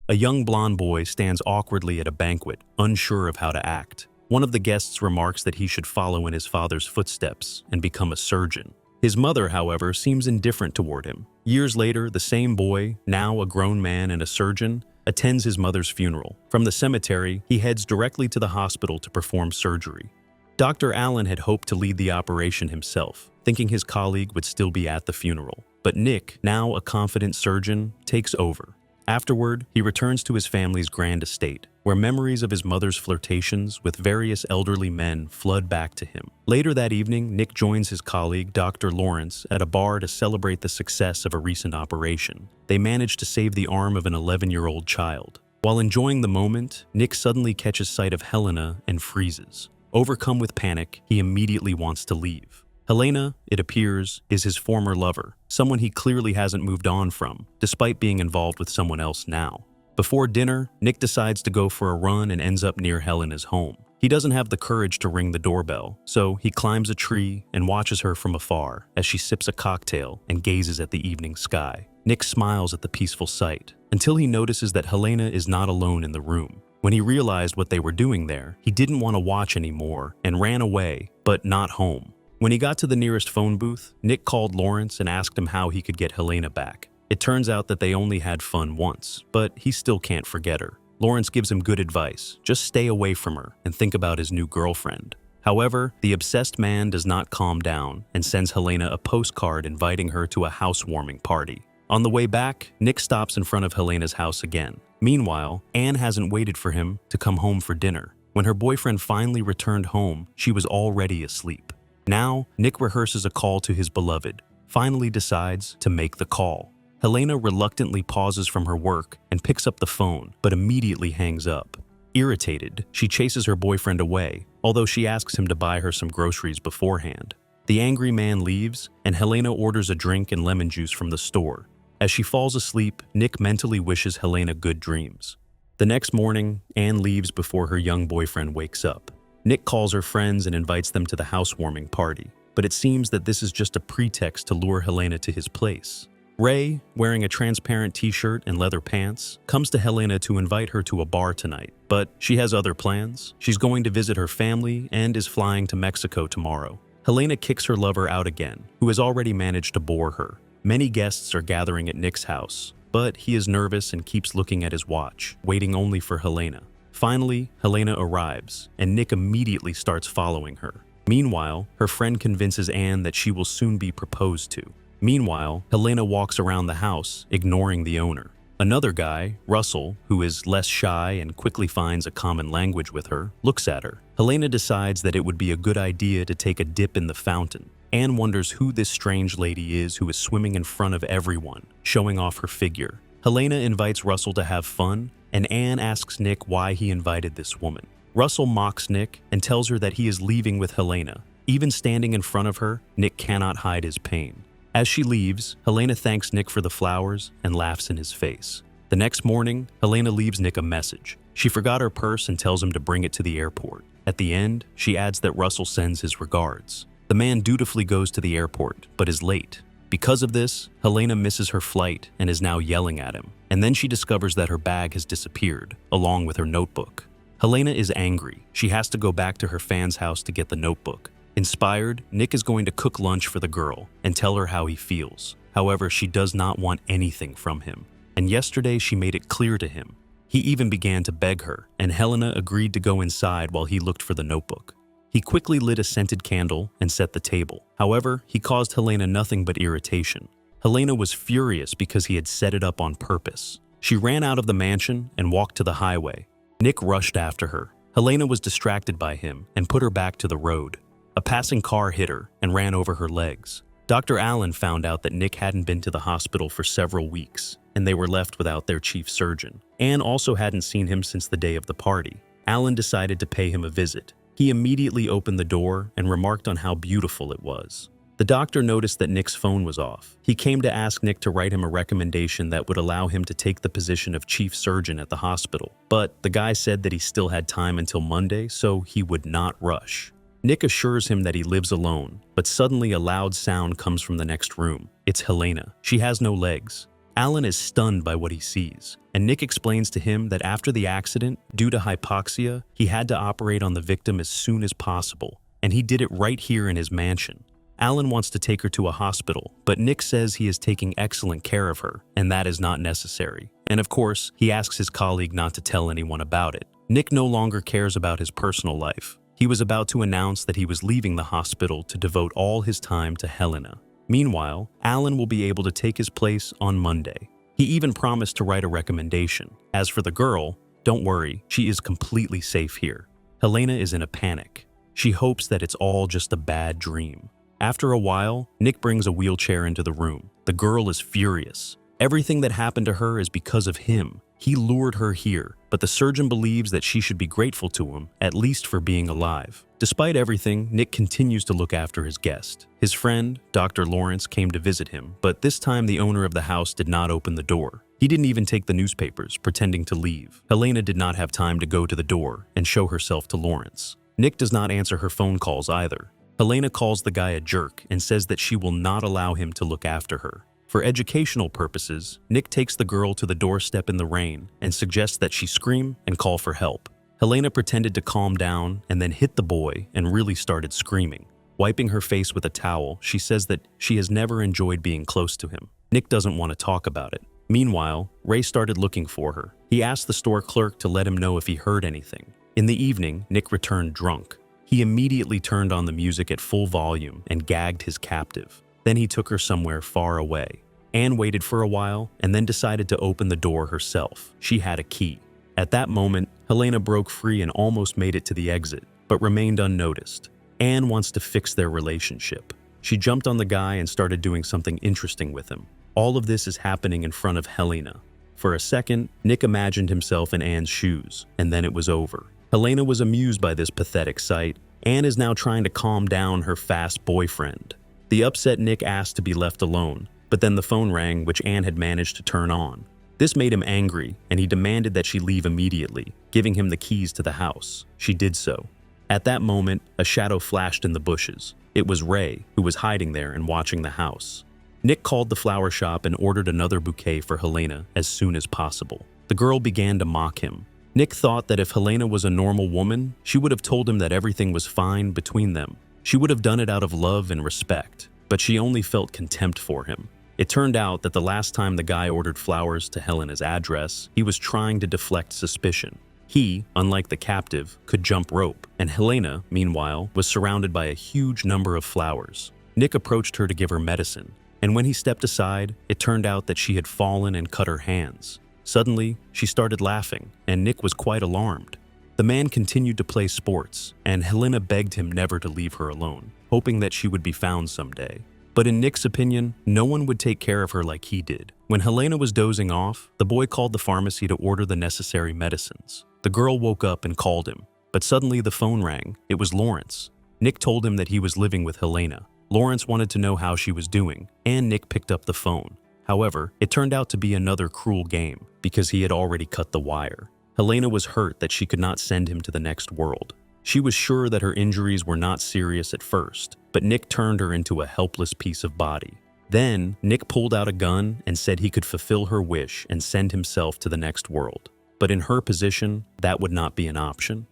A young blonde boy stands awkwardly at a banquet, unsure of how to act. One of the guests remarks that he should follow in his father's footsteps and become a surgeon. His mother, however, seems indifferent toward him. Years later, the same boy, now a grown man and a surgeon, attends his mother's funeral. From the cemetery, he heads directly to the hospital to perform surgery. Dr. Allen had hoped to lead the operation himself, thinking his colleague would still be at the funeral. But Nick, now a confident surgeon, takes over. Afterward, he returns to his family's grand estate, where memories of his mother's flirtations with various elderly men flood back to him. Later that evening, Nick joins his colleague, Dr. Lawrence, at a bar to celebrate the success of a recent operation. They manage to save the arm of an 11-year-old child. While enjoying the moment, Nick suddenly catches sight of Helena and freezes. Overcome with panic, he immediately wants to leave. Helena, it appears, is his former lover, someone he clearly hasn't moved on from, despite being involved with someone else now. Before dinner, Nick decides to go for a run and ends up near Helena's home. He doesn't have the courage to ring the doorbell, so he climbs a tree and watches her from afar as she sips a cocktail and gazes at the evening sky. Nick smiles at the peaceful sight, until he notices that Helena is not alone in the room. When he realized what they were doing there, he didn't want to watch anymore and ran away, but not home. When he got to the nearest phone booth, Nick called Lawrence and asked him how he could get Helena back. It turns out that they only had fun once, but he still can't forget her. Lawrence gives him good advice: just stay away from her and think about his new girlfriend. However, the obsessed man does not calm down and sends Helena a postcard inviting her to a housewarming party. On the way back, Nick stops in front of Helena's house again. Meanwhile, Anne hasn't waited for him to come home for dinner. When her boyfriend finally returned home, she was already asleep. Now, Nick rehearses a call to his beloved, finally decides to make the call. Helena reluctantly pauses from her work and picks up the phone, but immediately hangs up. Irritated, she chases her boyfriend away, although she asks him to buy her some groceries beforehand. The angry man leaves, and Helena orders a drink and lemon juice from the store. As she falls asleep, Nick mentally wishes Helena good dreams. The next morning, Anne leaves before her young boyfriend wakes up. Nick calls her friends and invites them to the housewarming party, but it seems that this is just a pretext to lure Helena to his place. Ray, wearing a transparent t-shirt and leather pants, comes to Helena to invite her to a bar tonight, but she has other plans. She's going to visit her family and is flying to Mexico tomorrow. Helena kicks her lover out again, who has already managed to bore her. Many guests are gathering at Nick's house, but he is nervous and keeps looking at his watch, waiting only for Helena. Finally, Helena arrives, and Nick immediately starts following her. Meanwhile, her friend convinces Anne that she will soon be proposed to. Meanwhile, Helena walks around the house, ignoring the owner. Another guy, Russell, who is less shy and quickly finds a common language with her, looks at her. Helena decides that it would be a good idea to take a dip in the fountain. Anne wonders who this strange lady is who is swimming in front of everyone, showing off her figure. Helena invites Russell to have fun, and Anne asks Nick why he invited this woman. Russell mocks Nick and tells her that he is leaving with Helena. Even standing in front of her, Nick cannot hide his pain. As she leaves, Helena thanks Nick for the flowers and laughs in his face. The next morning, Helena leaves Nick a message. She forgot her purse and tells him to bring it to the airport. At the end, she adds that Russell sends his regards. The man dutifully goes to the airport, but is late. Because of this, Helena misses her flight and is now yelling at him. And then she discovers that her bag has disappeared, along with her notebook. Helena is angry. She has to go back to her fan's house to get the notebook. Inspired, Nick is going to cook lunch for the girl and tell her how he feels. However, she does not want anything from him. And yesterday she made it clear to him. He even began to beg her, and Helena agreed to go inside while he looked for the notebook. He quickly lit a scented candle and set the table. However, he caused Helena nothing but irritation. Helena was furious because he had set it up on purpose. She ran out of the mansion and walked to the highway. Nick rushed after her. Helena was distracted by him and put her back to the road. A passing car hit her and ran over her legs. Dr. Allen found out that Nick hadn't been to the hospital for several weeks, and they were left without their chief surgeon. Anne also hadn't seen him since the day of the party. Allen decided to pay him a visit. He immediately opened the door and remarked on how beautiful it was. The doctor noticed that Nick's phone was off. He came to ask Nick to write him a recommendation that would allow him to take the position of chief surgeon at the hospital. But the guy said that he still had time until Monday, so he would not rush. Nick assures him that he lives alone, but suddenly a loud sound comes from the next room. It's Helena. She has no legs. Allen is stunned by what he sees, and Nick explains to him that after the accident, due to hypoxia, he had to operate on the victim as soon as possible, and he did it right here in his mansion. Alan wants to take her to a hospital, but Nick says he is taking excellent care of her, and that is not necessary. And of course, he asks his colleague not to tell anyone about it. Nick no longer cares about his personal life. He was about to announce that he was leaving the hospital to devote all his time to Helena. Meanwhile, Alan will be able to take his place on Monday. He even promised to write a recommendation. As for the girl, don't worry, she is completely safe here. Helena is in a panic. She hopes that it's all just a bad dream. After a while, Nick brings a wheelchair into the room. The girl is furious. Everything that happened to her is because of him. He lured her here, but the surgeon believes that she should be grateful to him, at least for being alive. Despite everything, Nick continues to look after his guest. His friend, Dr. Lawrence, came to visit him, but this time the owner of the house did not open the door. He didn't even take the newspapers, pretending to leave. Helena did not have time to go to the door and show herself to Lawrence. Nick does not answer her phone calls either. Helena calls the guy a jerk and says that she will not allow him to look after her. For educational purposes, Nick takes the girl to the doorstep in the rain and suggests that she scream and call for help. Helena pretended to calm down and then hit the boy and really started screaming. Wiping her face with a towel, she says that she has never enjoyed being close to him. Nick doesn't want to talk about it. Meanwhile, Ray started looking for her. He asked the store clerk to let him know if he heard anything. In the evening, Nick returned drunk. He immediately turned on the music at full volume and gagged his captive. Then he took her somewhere far away. Anne waited for a while and then decided to open the door herself. She had a key. At that moment, Helena broke free and almost made it to the exit, but remained unnoticed. Anne wants to fix their relationship. She jumped on the guy and started doing something interesting with him. All of this is happening in front of Helena. For a second, Nick imagined himself in Anne's shoes, and then it was over. Helena was amused by this pathetic sight. Anne is now trying to calm down her fast boyfriend. The upset Nick asked to be left alone, but then the phone rang, which Anne had managed to turn on. This made him angry, and he demanded that she leave immediately, giving him the keys to the house. She did so. At that moment, a shadow flashed in the bushes. It was Ray, who was hiding there and watching the house. Nick called the flower shop and ordered another bouquet for Helena as soon as possible. The girl began to mock him. Nick thought that if Helena was a normal woman, she would have told him that everything was fine between them. She would have done it out of love and respect, but she only felt contempt for him. It turned out that the last time the guy ordered flowers to Helena's address, he was trying to deflect suspicion. He, unlike the captive, could jump rope, and Helena, meanwhile, was surrounded by a huge number of flowers. Nick approached her to give her medicine, and when he stepped aside, it turned out that she had fallen and cut her hands. Suddenly, she started laughing, and Nick was quite alarmed. The man continued to play sports, and Helena begged him never to leave her alone, hoping that she would be found someday. But in Nick's opinion, no one would take care of her like he did. When Helena was dozing off, the boy called the pharmacy to order the necessary medicines. The girl woke up and called him, but suddenly the phone rang. It was Lawrence. Nick told him that he was living with Helena. Lawrence wanted to know how she was doing, and Nick picked up the phone. However, it turned out to be another cruel game, because he had already cut the wire. Helena was hurt that she could not send him to the next world. She was sure that her injuries were not serious at first, but Nick turned her into a helpless piece of body. Then, Nick pulled out a gun and said he could fulfill her wish and send himself to the next world. But in her position, that would not be an option.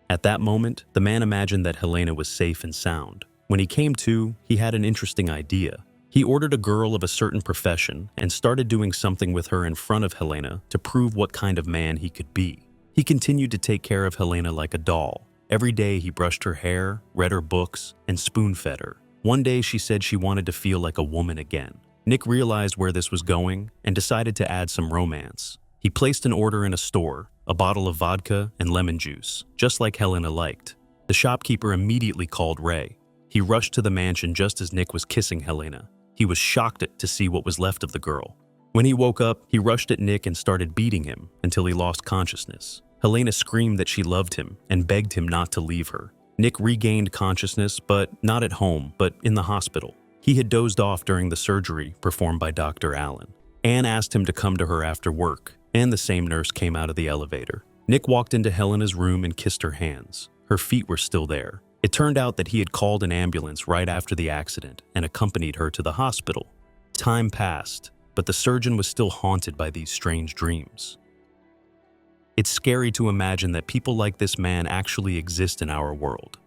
At that moment, the man imagined that Helena was safe and sound. When he came to, he had an interesting idea. He ordered a girl of a certain profession and started doing something with her in front of Helena to prove what kind of man he could be. He continued to take care of Helena like a doll. Every day he brushed her hair, read her books, and spoon-fed her. One day she said she wanted to feel like a woman again. Nick realized where this was going and decided to add some romance. He placed an order in a store, a bottle of vodka and lemon juice, just like Helena liked. The shopkeeper immediately called Ray. He rushed to the mansion just as Nick was kissing Helena. He was shocked to see what was left of the girl. When he woke up, he rushed at Nick and started beating him until he lost consciousness. Helena screamed that she loved him and begged him not to leave her. Nick regained consciousness, but not at home, but in the hospital. He had dozed off during the surgery performed by Dr. Allen. Anne asked him to come to her after work, and the same nurse came out of the elevator. Nick walked into Helena's room and kissed her hands. Her feet were still there. It turned out that he had called an ambulance right after the accident and accompanied her to the hospital. Time passed, but the surgeon was still haunted by these strange dreams. It's scary to imagine that people like this man actually exist in our world.